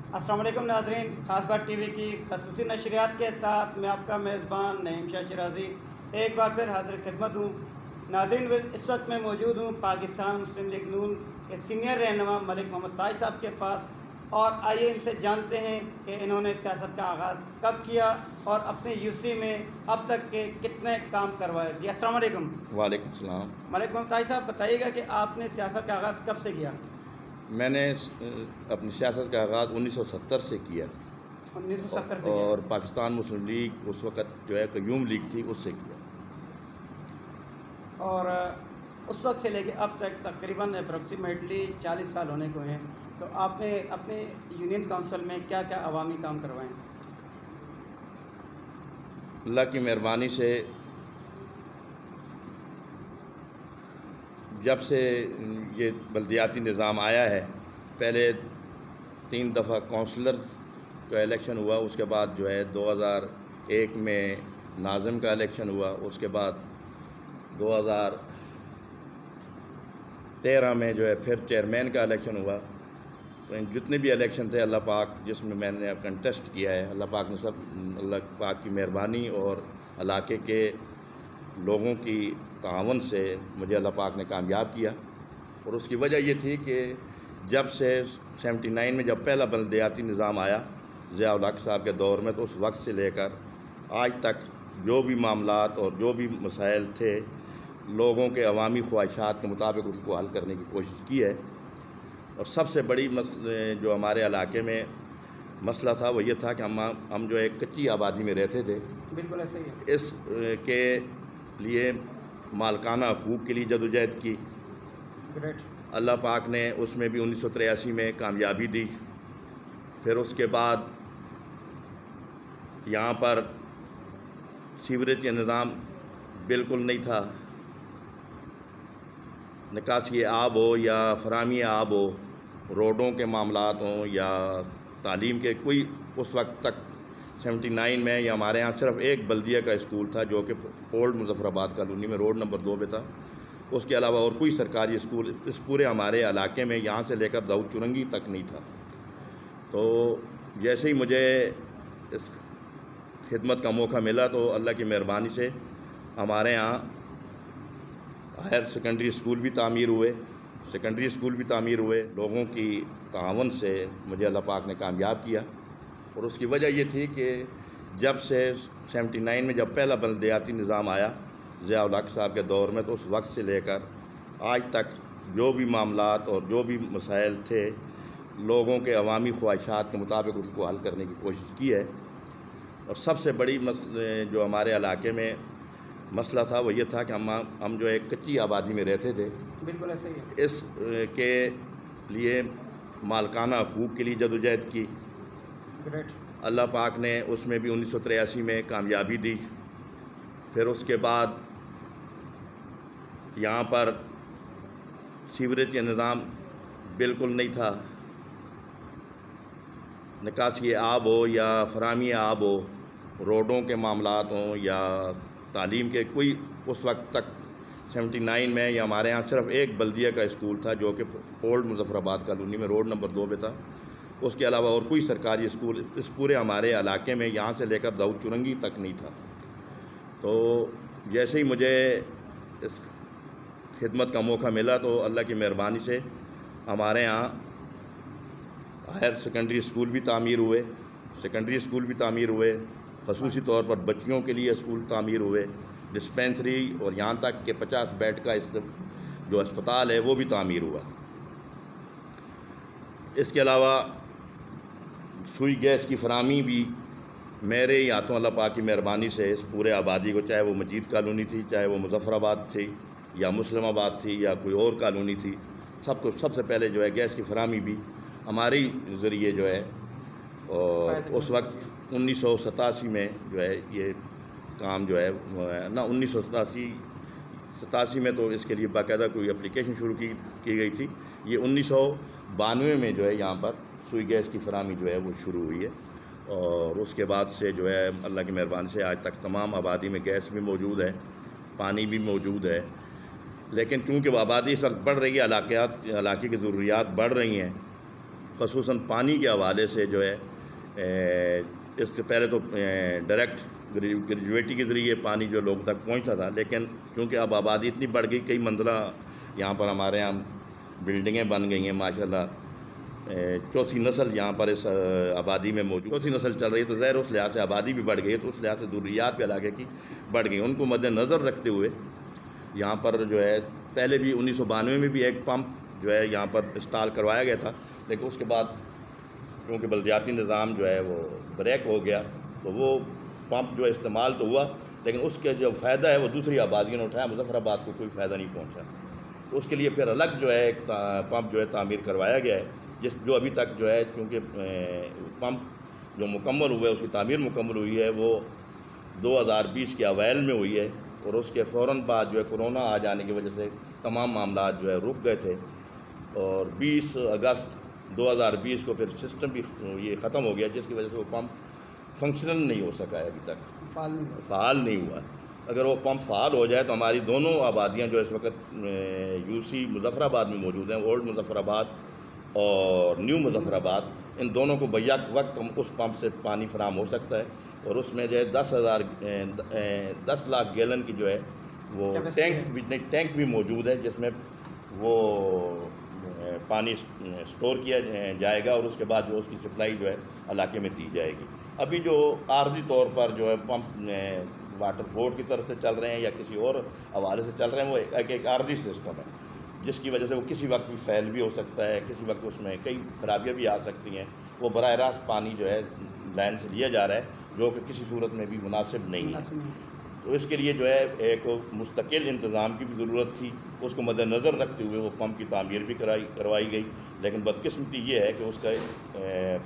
السلام علیکم ناظرین، خاص بات ٹی وی کی خصوصی نشریات کے ساتھ میں آپ کا میزبان نعیم شاہ شرازی ایک بار پھر حاضر خدمت ہوں۔ ناظرین، اس وقت میں موجود ہوں پاکستان مسلم لیگ نون کے سینئر رہنما ملک محمد طاہر صاحب کے پاس، اور آئیے ان سے جانتے ہیں کہ انہوں نے سیاست کا آغاز کب کیا اور اپنے یوسی میں اب تک کے کتنے کام کروائے۔ جی السلام علیکم۔ وعلیکم السلام۔ ملک محمد طاہر صاحب، بتائیے گا کہ آپ نے سیاست کا آغاز کب سے کیا؟ میں نے اپنی سیاست کا آغاز 1970 سے کیا 1970 سے اور پاکستان مسلم لیگ اس وقت جو ہے قیوم لیگ تھی، اس سے کیا۔ اور اس وقت سے لے کے اب تک تقریباً اپروکسیمیٹلی 40 سال ہونے کو ہیں، تو آپ نے اپنے یونین کونسل میں کیا کیا عوامی کام کروائے ہیں؟ اللہ کی مہربانی سے جب سے یہ بلدیاتی نظام آیا ہے، پہلے 3 دفعہ کونسلر کا الیکشن ہوا، اس کے بعد جو ہے 2001 میں ناظم کا الیکشن ہوا، اس کے بعد 2013 میں جو ہے پھر چیئرمین کا الیکشن ہوا۔ تو جتنے بھی الیکشن تھے، اللہ پاک جس میں میں نے کنٹیسٹ کیا ہے، اللہ پاک نے اللہ پاک کی مہربانی اور علاقے کے لوگوں کی تعاون سے مجھے اللہ پاک نے کامیاب کیا۔ اور اس کی وجہ یہ تھی کہ جب سے 79 میں جب پہلا بلدیاتی نظام آیا ضیاء الحق صاحب کے دور میں، تو اس وقت سے لے کر آج تک جو بھی معاملات اور جو بھی مسائل تھے، لوگوں کے عوامی خواہشات کے مطابق ان کو حل کرنے کی کوشش کی ہے۔ اور سب سے بڑی جو ہمارے علاقے میں مسئلہ تھا وہ یہ تھا کہ ہم جو ایک کچی آبادی میں رہتے تھے، بالکل ایسا ہی ہے۔ اس کے لیے مالکانہ حقوق کے لیے جدوجہد کی۔ گریٹ۔ اللہ پاک نے اس میں بھی 1983 میں کامیابی دی۔ پھر اس کے بعد یہاں پر سیوریج کا نظام بالکل نہیں تھا، نکاسی آب ہو یا فراہمی آب ہو، روڈوں کے معاملات ہوں یا تعلیم کے، کوئی اس وقت تک 79 میں یا ہمارے ہاں صرف ایک بلدیہ کا اسکول تھا جو کہ اولڈ مظفر آباد کالونی میں روڈ نمبر 2 پہ تھا۔ اس کے علاوہ اور کوئی سرکاری اسکول اس پورے ہمارے علاقے میں یہاں سے لے کر داؤد چرنگی تک نہیں تھا۔ تو جیسے ہی مجھے اس خدمت کا موقع ملا تو اللہ کی مہربانی سے ہمارے ہاں ہائر سیکنڈری اسکول بھی تعمیر ہوئے، لوگوں کی تعاون سے مجھے اللہ پاک نے کامیاب کیا۔ اور اس کی وجہ یہ تھی کہ جب سے 79 میں جب پہلا بلدیاتی نظام آیا ضیاء الحق صاحب کے دور میں، تو اس وقت سے لے کر آج تک جو بھی معاملات اور جو بھی مسائل تھے، لوگوں کے عوامی خواہشات کے مطابق ان کو حل کرنے کی کوشش کی ہے۔ اور سب سے بڑی جو ہمارے علاقے میں مسئلہ تھا وہ یہ تھا کہ ہم جو ایک کچی آبادی میں رہتے تھے، بالکل ایسا ہی ہے۔ اس کے لیے مالکانہ حقوق کے لیے جدوجہد کی۔ گریٹ۔ اللہ پاک نے اس میں بھی 1983 میں کامیابی دی۔ پھر اس کے بعد یہاں پر سیوریج کا نظام بالکل نہیں تھا، نکاسی آب ہو یا فراہمی آب ہو، روڈوں کے معاملات ہوں یا تعلیم کے، کوئی اس وقت تک 79 میں یا ہمارے ہاں صرف ایک بلدیہ کا اسکول تھا جو کہ اولڈ مظفر آباد کالونی میں روڈ نمبر 2 پہ تھا۔ اس کے علاوہ اور کوئی سرکاری اسکول اس پورے ہمارے علاقے میں یہاں سے لے کر داؤد چرنگی تک نہیں تھا۔ تو جیسے ہی مجھے اس خدمت کا موقع ملا تو اللہ کی مہربانی سے ہمارے ہاں ہائر سیکنڈری اسکول بھی تعمیر ہوئے، خصوصی طور پر بچیوں کے لیے اسکول تعمیر ہوئے، ڈسپینسری، اور یہاں تک کہ 50 بیڈ کا جو اسپتال ہے وہ بھی تعمیر ہوا۔ اس کے علاوہ سوئی گیس کی فراہمی بھی میرے ہی ہاتھوں اللہ پاک کی مہربانی سے اس پورے آبادی کو، چاہے وہ مجید کالونی تھی، چاہے وہ مظفر آباد تھی یا مسلم آباد تھی یا کوئی اور کالونی تھی، سب سے پہلے جو ہے گیس کی فراہمی بھی ہمارے ذریعے جو ہے، اور اس وقت 1987 میں جو ہے یہ کام جو ہے نا 1987 میں تو اس کے لیے باقاعدہ کوئی اپلیکیشن شروع کی گئی تھی۔ یہ 1992 میں جو ہے یہاں پر سوئی گیس کی فراہمی جو ہے وہ شروع ہوئی ہے، اور اس کے بعد سے جو ہے اللہ کی مہربانی سے آج تک تمام آبادی میں گیس بھی موجود ہے، پانی بھی موجود ہے۔ لیکن چونکہ وہ آبادی اس وقت بڑھ رہی ہے، علاقے کی ضروریات بڑھ رہی ہیں، خصوصاً پانی کے حوالے سے جو ہے اس کے پہلے تو ڈائریکٹ گریجویٹی کے ذریعے پانی جو لوگوں تک پہنچتا تھا، لیکن چونکہ اب آبادی اتنی بڑھ گئی، کئی منزلہ یہاں پر ہمارے یہاں بلڈنگیں بن گئی ہیں ماشاءاللہ، چوتھی نسل یہاں پر اس آبادی میں موجود، چوتھی نسل چل رہی ہے، تو ظاہر اس لحاظ سے آبادی بھی بڑھ گئی ہے، تو اس لحاظ سے ضروریات بھی علاقے کی بڑھ گئی. ان کو مد نظر رکھتے ہوئے یہاں پر جو ہے پہلے بھی 1992 میں بھی ایک پمپ جو ہے یہاں پر انسٹال کروایا گیا تھا، لیکن اس کے بعد کیونکہ بلدیاتی نظام جو ہے وہ بریک ہو گیا، تو وہ پمپ جو ہے استعمال تو ہوا، لیکن اس کے جو فائدہ ہے وہ دوسری آبادیوں نے اٹھایا، مظفر آباد کو کوئی فائدہ نہیں پہنچا. تو اس کے لیے پھر الگ جو ہے ایک پمپ جو ہے تعمیر کروایا گیا ہے، جو ابھی تک جو ہے کیونکہ پمپ جو مکمل ہوا ہے، اس کی تعمیر مکمل ہوئی ہے، وہ 2020 کے اوائل میں ہوئی ہے، اور اس کے فوراً بعد جو ہے کورونا آ جانے کی وجہ سے تمام معاملات جو ہے رک گئے تھے، اور 20 اگست 2020 کو پھر سسٹم بھی یہ ختم ہو گیا، جس کی وجہ سے وہ پمپ فنکشنل نہیں ہو سکا ہے، ابھی تک فعال نہیں ہوا. اگر وہ پمپ فعال ہو جائے تو ہماری دونوں آبادیاں جو اس وقت UC مظفر آباد میں موجود ہیں، اولڈ مظفر آباد اور نیو مظفر آباد، ان دونوں کو بیک وقت اس پمپ سے پانی فراہم ہو سکتا ہے، اور اس میں جو ہے 10 لاکھ گیلن کی جو ہے وہ ٹینک بھی موجود ہے، جس میں وہ پانی سٹور کیا جائے گا، اور اس کے بعد جو اس کی سپلائی جو ہے علاقے میں دی جائے گی. ابھی جو عارضی طور پر جو ہے پمپ واٹر بورڈ کی طرف سے چل رہے ہیں یا کسی اور حوالے سے چل رہے ہیں، وہ ایک عارضی سسٹم ہے، جس کی وجہ سے وہ کسی وقت بھی فیل بھی ہو سکتا ہے، کسی وقت اس میں کئی خرابیاں بھی آ سکتی ہیں. وہ براہ راست پانی جو ہے لائن سے لیا جا رہا ہے، جو کہ کسی صورت میں بھی مناسب نہیں ہے. تو اس کے لیے جو ہے ایک مستقل انتظام کی بھی ضرورت تھی، اس کو مد نظر رکھتے ہوئے وہ پمپ کی تعمیر بھی کروائی گئی، لیکن بدقسمتی یہ ہے کہ اس کا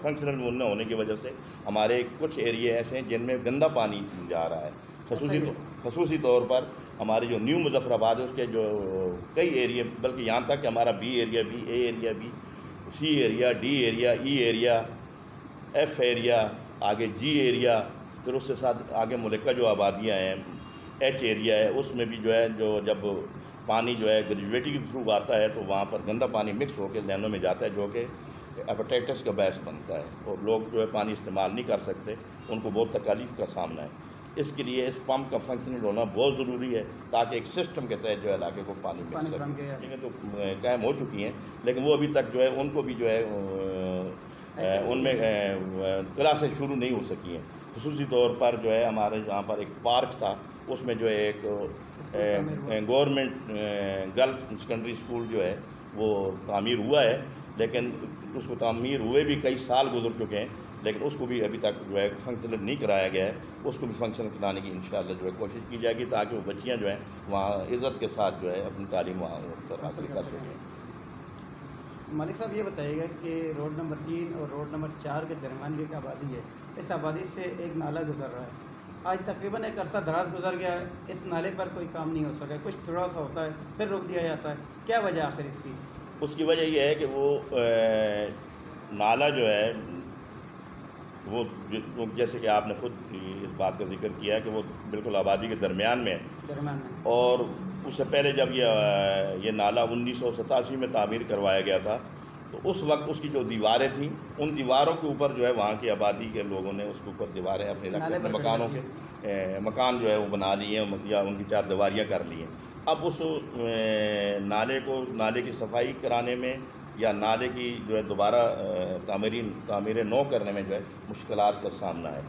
فنکشنل نہ ہونے کی وجہ سے ہمارے کچھ ایریے ایسے ہیں جن میں گندا پانی جا رہا ہے. خصوصی طور پر ہمارے جو نیو مظفر آباد ہے، اس کے جو کئی ایریے، بلکہ یہاں تک کہ ہمارا B ایریا بھی، A ایریا بھی، C area, D area, E area, F area, آگے G ایریا، پھر اس سے ساتھ آگے ملکہ جو آبادیاں ہیں H ایریا ہے، اس میں بھی جو ہے جب پانی جو ہے گریجویٹی کے تھرو آتا ہے تو وہاں پر گندا پانی مکس ہو کے لینوں میں جاتا ہے، جو کہ ہیپاٹائٹس کا باعث بنتا ہے، اور لوگ جو ہے پانی استعمال نہیں کر سکتے، ان کو بہت تکالیف کا سامنا ہے. اس کے لیے اس پمپ کا فنکشنل ہونا بہت ضروری ہے، تاکہ ایک سسٹم کے تحت جو ہے علاقے کو پانی مل سکے. ٹھیک ہے، تو قائم ہو چکی ہیں، لیکن وہ ابھی تک جو ہے ان کو بھی جو ہے ان میں کلاسیں شروع نہیں ہو سکی ہیں. خصوصی طور پر جو ہے ہمارے یہاں پر ایک پارک تھا، اس میں جو ہے ایک گورنمنٹ گرلز سیکنڈری اسکول جو ہے وہ تعمیر ہوا ہے، لیکن اس کو تعمیر ہوئے بھی کئی سال گزر چکے ہیں، لیکن اس کو بھی ابھی تک جو ہے فنکشنل نہیں کرایا گیا ہے. اس کو بھی فنکشنل کرانے کی انشاءاللہ جو ہے کوشش کی جائے گی، تاکہ وہ بچیاں جو ہیں وہاں عزت کے ساتھ جو ہے اپنی تعلیم وہاں حاصل کر سکیں. مالک صاحب یہ بتائیے گا کہ روڈ نمبر 3 اور روڈ نمبر 4 کے درمیان ایک آبادی ہے، اس آبادی سے ایک نالہ گزر رہا ہے، آج تقریباً ایک عرصہ دراز گزر گیا ہے، اس نالے پر کوئی کام نہیں ہو سکا، کچھ تھوڑا سا ہوتا ہے پھر روک دیا جاتا ہے. کیا وجہ آخر اس کی؟ اس کی وجہ یہ ہے کہ وہ نالہ جو ہے وہ جیسے کہ آپ نے خود اس بات کا ذکر کیا ہے کہ وہ بالکل آبادی کے درمیان میں ہے، اور اس سے پہلے جب یہ نالہ 1987 میں تعمیر کروایا گیا تھا، تو اس وقت اس کی جو دیواریں تھیں، ان دیواروں کے اوپر جو ہے وہاں کی آبادی کے لوگوں نے اس کے اوپر دیواریں اپنے مکانوں کے مکان جو ہے وہ بنا لیے ہیں، یا ان کی 4 دیواریاں کر لی ہیں. اب اس نالے کی صفائی کرانے میں یا نالے کی جو ہے دوبارہ تعمیر نو کرنے میں جو ہے مشکلات کا سامنا ہے.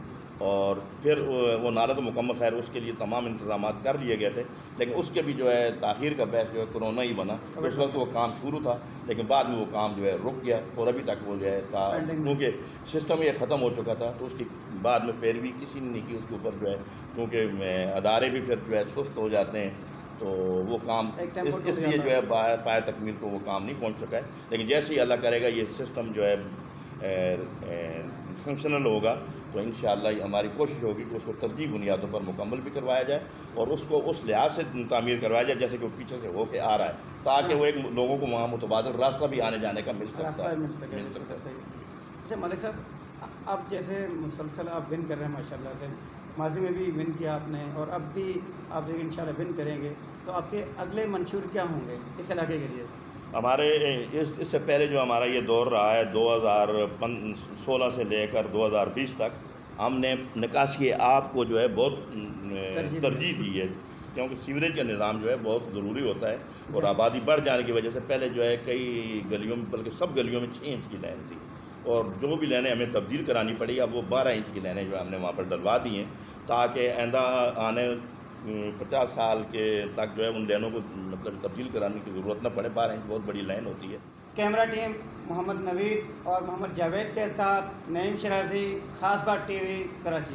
اور پھر وہ نالہ تو مکمل، خیر اس کے لیے تمام انتظامات کر لیے گئے تھے، لیکن اس کے بھی جو ہے تاخیر کا باعث جو ہے کورونا ہی بنا. اس وقت وہ کام شروع تھا، لیکن بعد میں وہ کام جو ہے رک گیا، اور ابھی تک وہ جو ہے کیونکہ سسٹم یہ ختم ہو چکا تھا، تو اس کی بعد میں پیروی کسی نے نہیں کی اس کے اوپر جو ہے، کیونکہ ادارے بھی پھر جو ہے سست ہو جاتے ہیں، تو وہ کام اس لیے جو ہے پائے تکمیل کو وہ کام نہیں پہنچ سکا ہے. لیکن جیسے ہی اللہ کرے گا یہ سسٹم جو ہے فنکشنل ہوگا، تو انشاءاللہ ہماری کوشش ہوگی کہ اس کو ترجیحی بنیادوں پر مکمل بھی کروایا جائے، اور اس کو اس لحاظ سے تعمیر کروایا جائے جیسے کہ وہ پیچھے سے ہو کے آ رہا ہے، تاکہ وہ ایک لوگوں کو وہاں متبادل راستہ بھی آنے جانے کا مل سکتا ہے. اچھا مالک صاحب، اب جیسے مسلسل آپ ون کر رہے ہیں ماشاءاللہ سے، ماضی میں بھی ون کیا آپ نے، اور اب بھی آپ انشاءاللہ ون کریں گے، تو آپ کے اگلے منشور کیا ہوں گے اس علاقے کے لیے؟ ہمارے اس سے پہلے جو ہمارا یہ دور رہا ہے 2016 سے لے کر 2020 تک، ہم نے نکاسی آب کو جو ہے بہت ترجیح دی ہے، کیونکہ سیوریج کا نظام جو ہے بہت ضروری ہوتا ہے، اور آبادی بڑھ جانے کی وجہ سے پہلے جو ہے کئی گلیوں میں، بلکہ سب گلیوں میں 6 انچ کی لائن تھی، اور جو بھی لائنیں ہمیں تبدیل کرانی پڑی، اب وہ 12 انچ کی لائنیں جو ہم نے وہاں پر ڈلوا دی ہیں، تاکہ آئندہ آنے 50 سال کے تک جو ہے ان لائنوں کو مطلب تبدیل کرانے کی ضرورت نہ پڑے۔ 12 انچ بہت بڑی لائن ہوتی ہے۔ کیمرہ ٹیم محمد نوید اور محمد جاوید کے ساتھ نعیم شرازی، خاص بات ٹی وی، کراچی۔